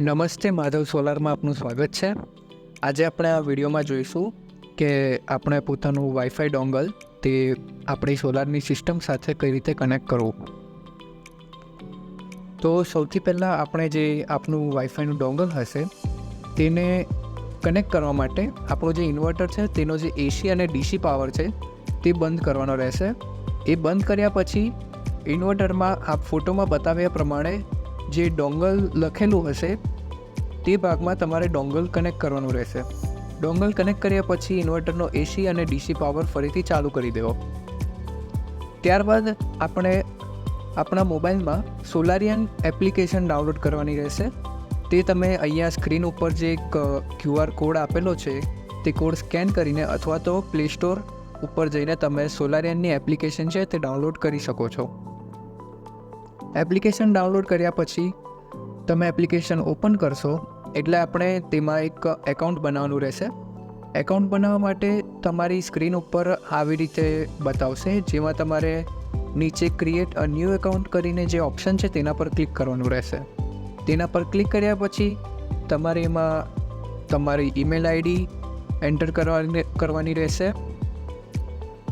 નમસ્તે, માધવ સોલારમાં આપનું સ્વાગત છે. આજે આપણે આ વિડીયોમાં જોઈશું કે આપણે પોતાનું વાઈફાઈ ડોંગલ તે આપણી સોલારની સિસ્ટમ સાથે કઈ રીતે કનેક્ટ કરવું. તો સૌથી પહેલાં આપણે જે આપનું વાઈફાઈનું ડોંગલ હશે તેને કનેક્ટ કરવા માટે આપણો જે ઇન્વર્ટર છે તેનો જે એસી અને ડીસી પાવર છે તે બંધ કરવાનો રહેશે. એ બંધ કર્યા પછી ઇન્વર્ટરમાં આ ફોટોમાં બતાવ્યા પ્રમાણે જે ડોંગલ લખેલું હશે તે ભાગમાં તમારે ડોંગલ કનેક્ટ કરવાનું રહેશે. ડોંગલ કનેક્ટ કર્યા પછી ઇન્વર્ટરનો એસી અને ડીસી પાવર ફરીથી ચાલુ કરી દેવો. ત્યારબાદ આપણે આપણા મોબાઈલમાં સોલારિયન એપ્લિકેશન ડાઉનલોડ કરવાની રહેશે. તે તમે અહીંયા સ્ક્રીન ઉપર જે એક QR કોડ આપેલો છે તે કોડ સ્કેન કરીને અથવા તો પ્લે સ્ટોર ઉપર જઈને તમે સોલારિયનની એપ્લિકેશન છે તે ડાઉનલોડ કરી શકો છો. એપ્લિકેશન ડાઉનલોડ કર્યા પછી તમે એપ્લિકેશન ઓપન કરશો એટલે આપણે તેમાં એક એકાઉન્ટ બનાવવાનું રહેશે. એકાઉન્ટ બનાવવા માટે તમારી સ્ક્રીન ઉપર આવી રીતે બતાવશે, જેમાં તમારે નીચે ક્રિએટ અ ન્યૂ એકાઉન્ટ કરીને જે ઓપ્શન છે તેના પર ક્લિક કરવાનું રહેશે. તેના પર ક્લિક કર્યા પછી તમારે એમાં તમારી ઈમેલ આઈડી એન્ટર કરવાની રહેશે.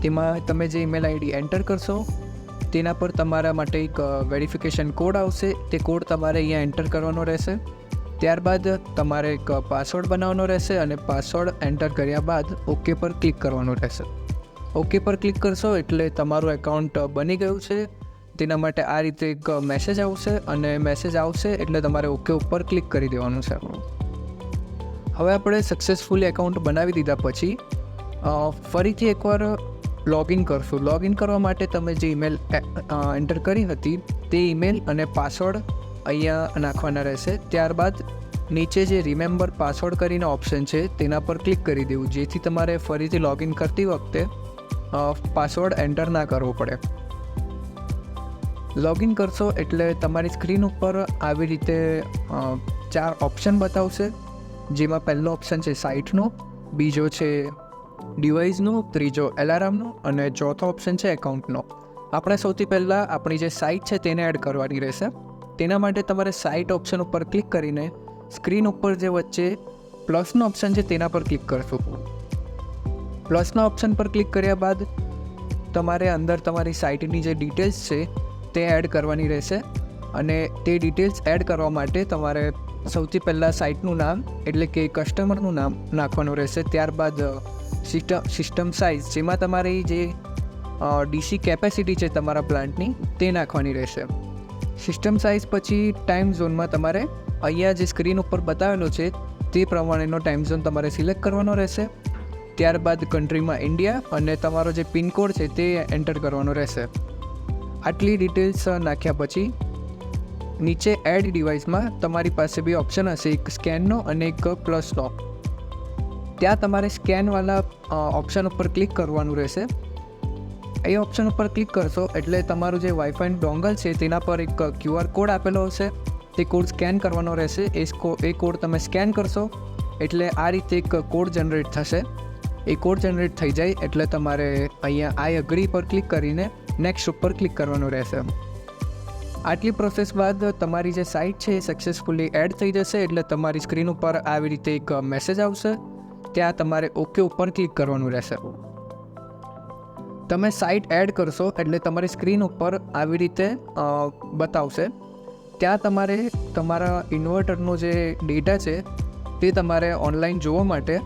તેમાં તમે જે ઈમેલ આઈડી એન્ટર કરશો તેના પર તમારા માટે એક વેરિફિકેશન કોડ આવશે. તે કોડ તમારે અહીંયા એન્ટર કરવાનો રહેશે. ત્યારબાદ તમારે એક પાસવર્ડ બનાવવાનો રહેશે અને પાસવર્ડ એન્ટર કર્યા બાદ ઓકે પર ક્લિક કરવાનું રહેશે. ઓકે પર ક્લિક કરશો એટલે તમારું એકાઉન્ટ બની ગયું છે. તેના માટે આ રીતે એક મેસેજ આવશે અને મેસેજ આવશે એટલે તમારે ઓકે ઉપર ક્લિક કરી દેવાનું છે. હવે આપણે સક્સેસફુલી એકાઉન્ટ બનાવી દીધા પછી ફરીથી એકવાર લોગિન કરશું. લોગિન કરવા માટે તમે જે ઈમેલ એન્ટર કરી હતી તે ઈમેલ અને પાસવર્ડ અહીંયા નાખવાના રહેશે. ત્યારબાદ નીચે જે રિમેમ્બર પાસવર્ડ કરીને ઓપ્શન છે તેના પર ક્લિક કરી દેવું, જેથી તમારે ફરીથી લોગિન કરતી વખતે પાસવર્ડ એન્ટર ના કરવો પડે. લોગિન કરશો એટલે તમારી સ્ક્રીન ઉપર આવી રીતે 4 ઓપ્શન બતાવશે, જેમાં પહેલો ઓપ્શન છે સાઇટનો, બીજો છે ડિવાઇસનો, ત્રીજો એલાર્મનો અને ચોથો ઓપ્શન છે એકાઉન્ટનો. આપણે સૌથી પહેલાં આપણી જે સાઇટ છે તેને એડ કરવાની રહેશે. તેના માટે તમારે સાઇટ ઓપ્શન ઉપર ક્લિક કરીને સ્ક્રીન ઉપર જે વચ્ચે પ્લસનો ઓપ્શન છે તેના પર ક્લિક કરશું. પ્લસના ઓપ્શન પર ક્લિક કર્યા બાદ તમારે અંદર તમારી સાઇટની જે ડિટેલ્સ છે તે એડ કરવાની રહેશે. અને તે ડિટેલ્સ એડ કરવા માટે તમારે સૌથી પહેલાં સાઇટનું નામ એટલે કે કસ્ટમરનું નામ નાખવાનું રહેશે. ત્યારબાદ સિસ્ટમ સાઇઝ, જેમાં તમારી જે ડીસી કેપેસિટી છે તમારા પ્લાન્ટની તે નાખવાની રહેશે. સિસ્ટમ સાઇઝ પછી ટાઈમ ઝોનમાં તમારે અહીંયા જે સ્ક્રીન ઉપર બતાવેલો છે તે પ્રમાણેનો ટાઈમ ઝોન તમારે સિલેક્ટ કરવાનો રહેશે. ત્યારબાદ કન્ટ્રીમાં ઇન્ડિયા અને તમારો જે પિનકોડ છે તે એન્ટર કરવાનો રહેશે. આટલી ડિટેલ્સ નાખ્યા પછી નીચે એડ ડિવાઇસમાં તમારી પાસે બે ઓપ્શન હશે, એક સ્કેનનો અને એક પ્લસનો. ત્યાં તમારે સ્કેનવાળા ઓપ્શન ઉપર ક્લિક કરવાનું રહેશે. એ ઓપ્શન ઉપર ક્લિક કરશો એટલે તમારું જે વાઈફાઈનું ડોંગલ છે તેના પર એક QR કોડ આપેલો હશે, તે કોડ સ્કેન કરવાનો રહેશે. એ કોડ તમે સ્કેન કરશો એટલે આ રીતે એક કોડ જનરેટ થશે. એ કોડ જનરેટ થઈ જાય એટલે તમારે અહીંયા આઈ અગ્રી પર ક્લિક કરીને નેક્સ્ટ ઉપર ક્લિક કરવાનું રહેશે. આટલી પ્રોસેસ બાદ તમારી જે સાઇટ છે એ સક્સેસફુલી એડ થઈ જશે. એટલે તમારી સ્ક્રીન ઉપર આવી રીતે એક મેસેજ આવશે, ત્યાં તમારે ઓકે ઉપર ક્લિક કરવાનું રહેશે. તમે સાઇટ એડ કરશો એટલે તમારી સ્ક્રીન ઉપર આવી રીતે બતાવશે. ત્યાં તમારે તમારા ઇન્વર્ટરનો જે ડેટા છે તે તમારે ઓનલાઈન જોવા માટે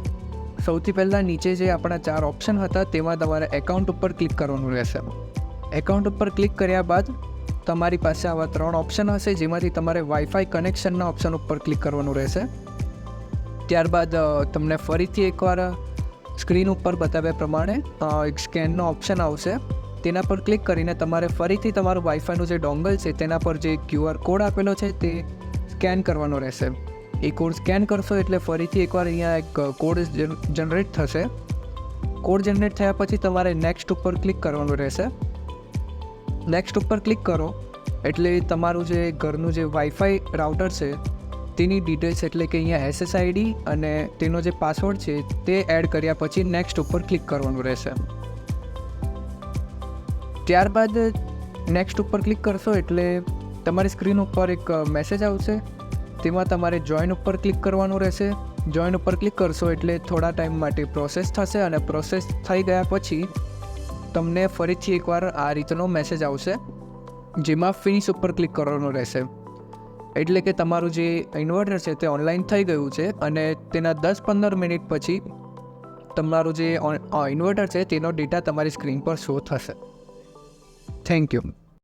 સૌથી પહેલાં નીચે જે આપણા 4 ઓપ્શન હતા તેમાં તમારે એકાઉન્ટ ઉપર ક્લિક કરવાનું રહેશે. એકાઉન્ટ ઉપર ક્લિક કર્યા બાદ તમારી પાસે આવા 3 ઓપ્શન હશે, જેમાંથી તમારે વાઈફાઈ કનેક્શનના ઓપ્શન ઉપર ક્લિક કરવાનું રહેશે. ત્યારબાદ તમને ફરીથી એકવાર સ્ક્રીન ઉપર બતાવ્યા પ્રમાણે એક સ્કેનનો ઓપ્શન આવશે. તેના પર ક્લિક કરીને તમારે ફરીથી તમારું વાઈફાઈનું જે ડોંગલ છે તેના પર જે QR કોડ આપેલો છે તે સ્કેન કરવાનો રહેશે. એ કોડ સ્કેન કરશો એટલે ફરીથી એકવાર અહીંયા એક કોડ જનરેટ થશે. કોડ જનરેટ થયા પછી તમારે નેક્સ્ટ ઉપર ક્લિક કરવાનું રહેશે. નેક્સ્ટ ઉપર ક્લિક કરો એટલે તમારું જે ઘરનું જે વાઈફાઈ રાઉટર છે તેની ડિટેલ્સ એટલે કે અહીંયા SSID અને તેનો જે પાસવર્ડ છે તે એડ કર્યા પછી નેક્સ્ટ ઉપર ક્લિક કરવાનું રહેશે. ત્યારબાદ નેક્સ્ટ ઉપર ક્લિક કરશો એટલે તમારી સ્ક્રીન ઉપર એક મેસેજ આવશે, તેમાં તમારે જોઈન ઉપર ક્લિક કરવાનું રહેશે. જોઈન ઉપર ક્લિક કરશો એટલે થોડા ટાઈમ માટે પ્રોસેસ થશે અને પ્રોસેસ થઈ ગયા પછી તમને ફરીથી એકવાર આ રીતનો મેસેજ આવશે, જેમાં ફિનિશ ઉપર ક્લિક કરવાનું રહેશે. એટલે કે તમારું જે ઇન્વર્ટર છે તે ઓનલાઈન થઈ ગયું છે અને તેના 10-15 મિનિટ પછી તમારું જે ઇન્વર્ટર છે તેનો ડેટા તમારી સ્ક્રીન પર શો થશે. Thank you.